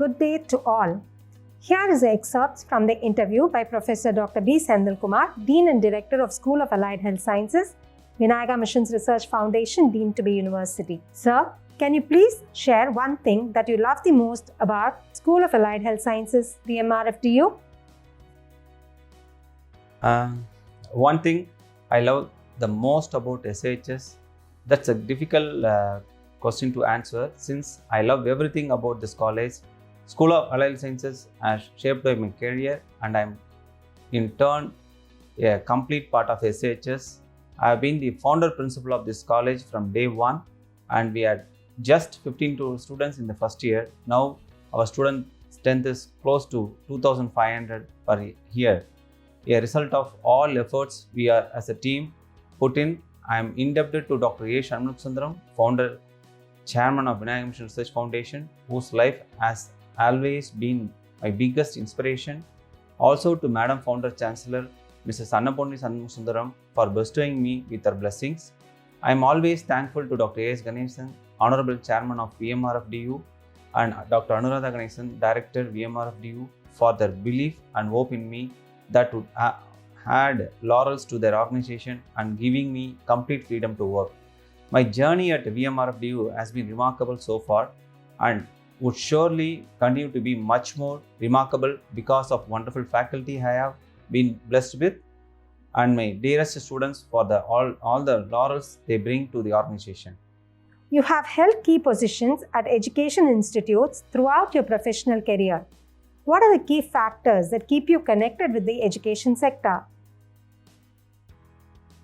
good day to all. Here is excerpts from the interview by Professor Dr. B. Senthil Kumar, Dean and Director of School of Allied Health Sciences, Vinayaga Missions Research Foundation, deemed to be university. Sir, can you please share one thing that you love the most about School of Allied Health Sciences, VMRFDU? One thing I love the most about SHS, that's a difficult question to answer since I love everything about this college. School of Allied Sciences has shaped my career and I'm in turn a complete part of SHS. I have been the founder principal of this college from day one and we had just 15 students in the first year. Now our student strength is close to 2,500 per year. A result of all efforts we are as a team put in. I am indebted to Dr. A. Shanmugasundaram, founder, chairman of Vinayaga Mission Research Foundation, whose life has always been my biggest inspiration. Also to Madam Founder Chancellor, Mrs. Annapurni Shanmugasundaram, for bestowing me with her blessings. I am always thankful to Dr. A.S. Ganesan, Honorable Chairman of VMRFDU, and Dr. Anuradha Ganesan, Director VMRFDU, for their belief and hope in me that would add laurels to their organization and giving me complete freedom to work. My journey at VMRFDU has been remarkable so far and would surely continue to be much more remarkable because of wonderful faculty I have been blessed with and my dearest students for all the laurels they bring to the organization. You have held key positions at education institutes throughout your professional career. What are the key factors that keep you connected with the education sector?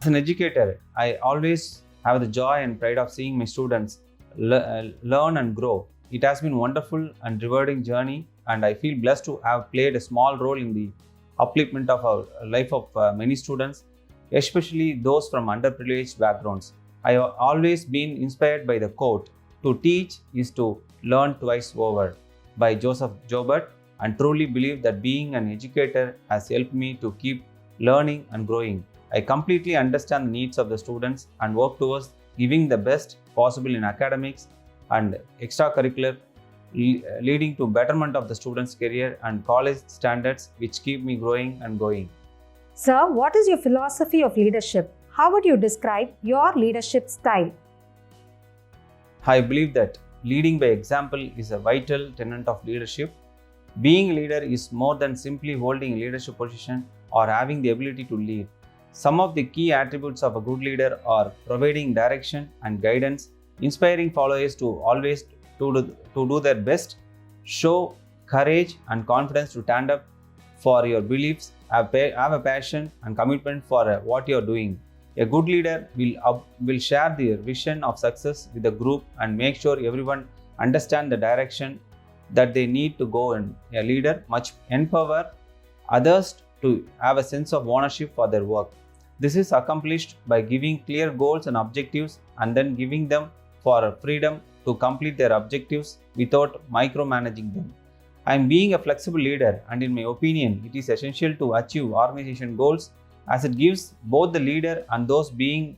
As an educator, I always have the joy and pride of seeing my students learn and grow. It has been a wonderful and rewarding journey and I feel blessed to have played a small role in the upliftment of our life of many students, especially those from underprivileged backgrounds. I have always been inspired by the quote, "To teach is to learn twice over," by Joseph Joubert, and truly believe that being an educator has helped me to keep learning and growing. I completely understand the needs of the students and work towards giving the best possible in academics and extracurricular, leading to betterment of the students' career and college standards, which keep me growing and going. Sir, what is your philosophy of leadership? How would you describe your leadership style? I believe that leading by example is a vital tenet of leadership. Being a leader is more than simply holding a leadership position or having the ability to lead. Some of the key attributes of a good leader are providing direction and guidance, inspiring followers to always to do their best, show courage and confidence to stand up for your beliefs, have a passion and commitment for what you are doing. A good leader will share their vision of success with the group and make sure everyone understands the direction that they need to go in. A leader must empower others to have a sense of ownership for their work. This is accomplished by giving clear goals and objectives and then giving them for freedom to complete their objectives without micromanaging them. I am being a flexible leader and in my opinion, it is essential to achieve organization goals as it gives both the leader and those being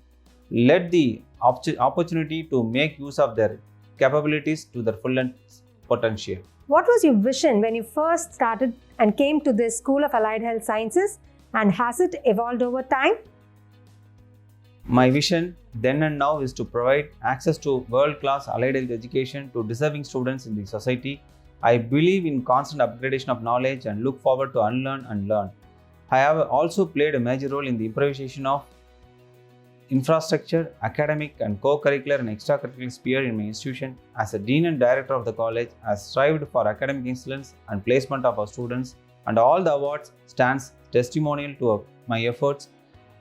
led the opportunity to make use of their capabilities to their full potential. What was your vision when you first started and came to this School of Allied Health Sciences, and has it evolved over time? My vision then and now is to provide access to world-class allied health education to deserving students in the society. I believe in constant upgradation of knowledge and look forward to unlearn and learn. I have also played a major role in the improvisation of infrastructure, academic and co-curricular and extracurricular sphere in my institution. As a dean and director of the college, I have strived for academic excellence and placement of our students, and all the awards stands testimonial to my efforts,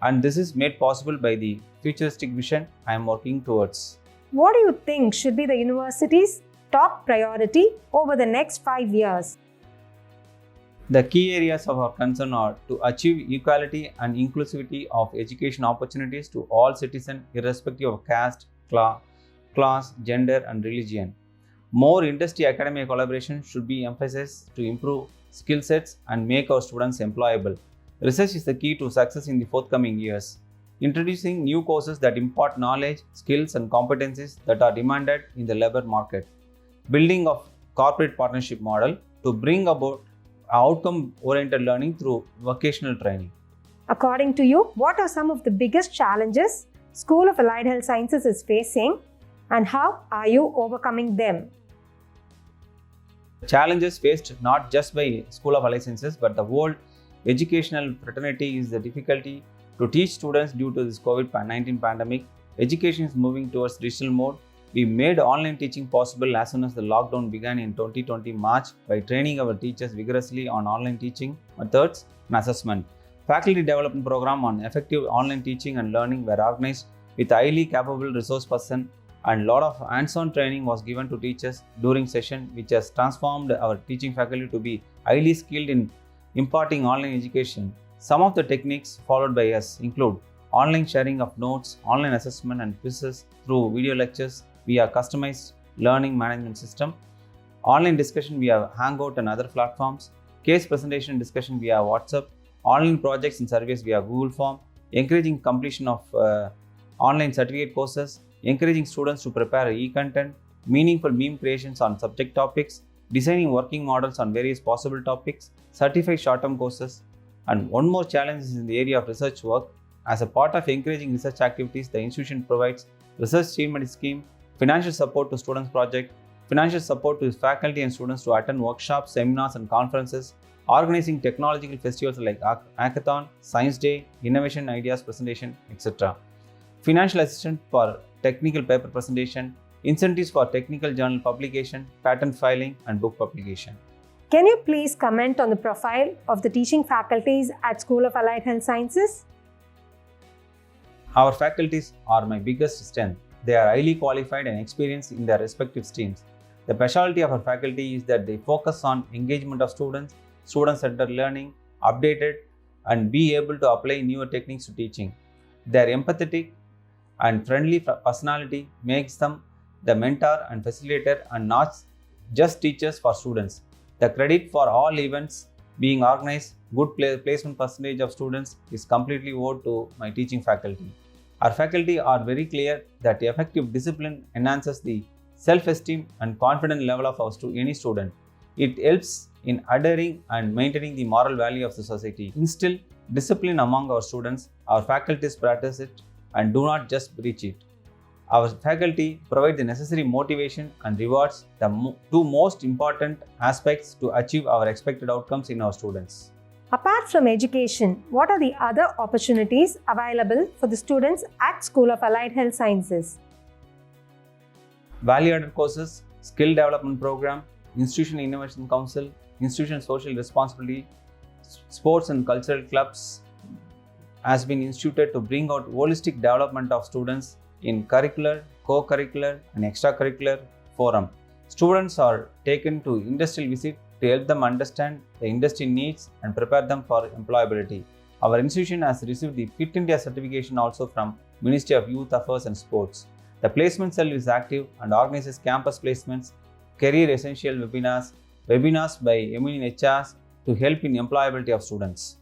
and this is made possible by the futuristic vision I am working towards. What do you think should be the university's top priority over the next 5 years? The key areas of our concern are to achieve equality and inclusivity of education opportunities to all citizens irrespective of caste, class, gender and religion. More industry-academia collaboration should be emphasized to improve skill sets and make our students employable. Research is the key to success in the forthcoming years. Introducing new courses that impart knowledge, skills and competencies that are demanded in the labor market. Building of corporate partnership model to bring about outcome-oriented learning through vocational training. According to you, what are some of the biggest challenges School of Allied Health Sciences is facing and how are you overcoming them? Challenges faced not just by School of Allied Sciences but the whole educational fraternity is the difficulty to teach students due to this COVID-19 pandemic. Education is moving towards digital mode. We made online teaching possible as soon as the lockdown began in 2020 March by training our teachers vigorously on online teaching methods and assessment. Faculty development program on effective online teaching and learning were organized with highly capable resource person and lot of hands-on training was given to teachers during session, which has transformed our teaching faculty to be highly skilled in imparting online education. Some of the techniques followed by us include online sharing of notes, online assessment and quizzes through video lectures via customized learning management system, online discussion via Hangout and other platforms, case presentation discussion via WhatsApp, online projects and surveys via Google Form, encouraging completion of online certificate courses, encouraging students to prepare e-content, meaningful meme creations on subject topics, designing working models on various possible topics, certified short-term courses, and one more challenge is in the area of research work. As a part of encouraging research activities, the institution provides research achievement scheme, financial support to students' project, financial support to faculty and students to attend workshops, seminars and conferences, organizing technological festivals like Hackathon, Science Day, Innovation Ideas Presentation, etc. Financial assistance for technical paper presentation, incentives for technical journal publication, patent filing and book publication. Can you please comment on the profile of the teaching faculties at School of Allied Health Sciences? Our faculties are my biggest strength. They are highly qualified and experienced in their respective streams. The specialty of our faculty is that they focus on engagement of students, student-centered learning, updated, and be able to apply newer techniques to teaching. Their empathetic and friendly personality makes them the mentor and facilitator and not just teachers for students. The credit for all events being organized, good placement percentage of students is completely owed to my teaching faculty. Our faculty are very clear that effective discipline enhances the self-esteem and confidence level of any student. It helps in adhering and maintaining the moral value of the society. Instill discipline among our students. Our faculties practice it and do not just preach it. Our faculty provide the necessary motivation and rewards, the two most important aspects to achieve our expected outcomes in our students. Apart from education, what are the other opportunities available for the students at School of Allied Health Sciences? Value-added courses, skill development program, institutional innovation council, institutional social responsibility, sports and cultural clubs has been instituted to bring out holistic development of students in curricular, co-curricular and extracurricular forum. Students are taken to industrial visit to help them understand the industry needs and prepare them for employability. Our institution has received the Fit India certification also from Ministry of Youth Affairs and Sports. The placement cell is active and organizes campus placements, career essential webinars by eminent HRs to help in employability of students.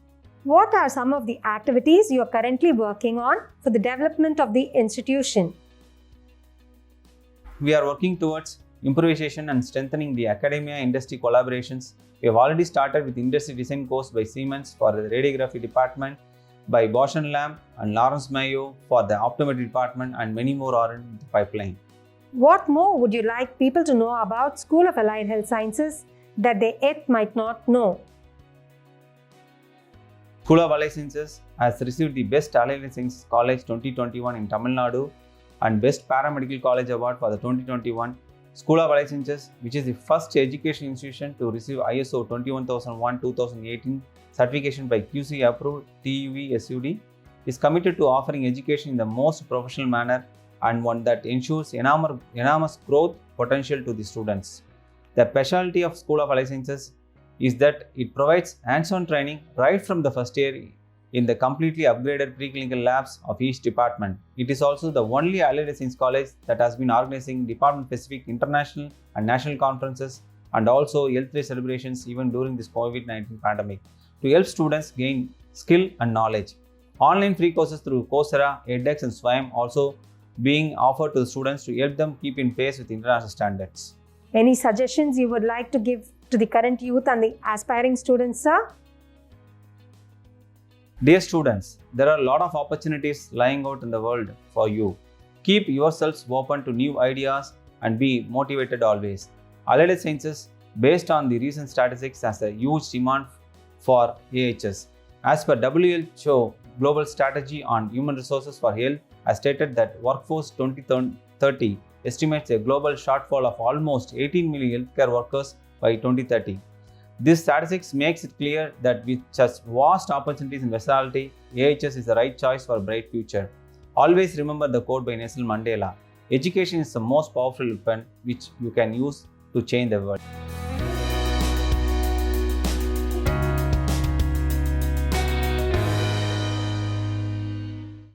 What are some of the activities you are currently working on for the development of the institution? We are working towards improvisation and strengthening the academia-industry collaborations. We have already started with industry design course by Siemens for the radiography department, by Bosch & Lamb and Lawrence Mayo for the optometry department, and many more are in the pipeline. What more would you like people to know about School of Allied Health Sciences that they yet might not know? School of Allied Sciences has received the Best Allied Sciences College 2021 in Tamil Nadu and Best Paramedical College Award for the 2021. School of Allied Sciences, which is the first education institution to receive ISO 21001-2018 certification by QC approved TUV SUD, is committed to offering education in the most professional manner and one that ensures enormous growth potential to the students. The specialty of School of Allied Sciences is that it provides hands-on training right from the first year in the completely upgraded preclinical labs of each department. It is also the only allied science college that has been organizing department-specific international and national conferences and also Health Day celebrations even during this COVID-19 pandemic to help students gain skill and knowledge. Online free courses through Coursera, edX and Swayam also being offered to the students to help them keep in pace with international standards. Any suggestions you would like to give to the current youth and the aspiring students, sir? Dear students, there are a lot of opportunities lying out in the world for you. Keep yourselves open to new ideas and be motivated always. Allied Sciences, based on the recent statistics, has a huge demand for AHS. As per WHO Global Strategy on Human Resources for Health, has stated that Workforce 2030 estimates a global shortfall of almost 18 million healthcare workers by 2030. This statistics makes it clear that with such vast opportunities in specialty, AHS is the right choice for a bright future. Always remember the quote by Nelson Mandela: education is the most powerful weapon which you can use to change the world.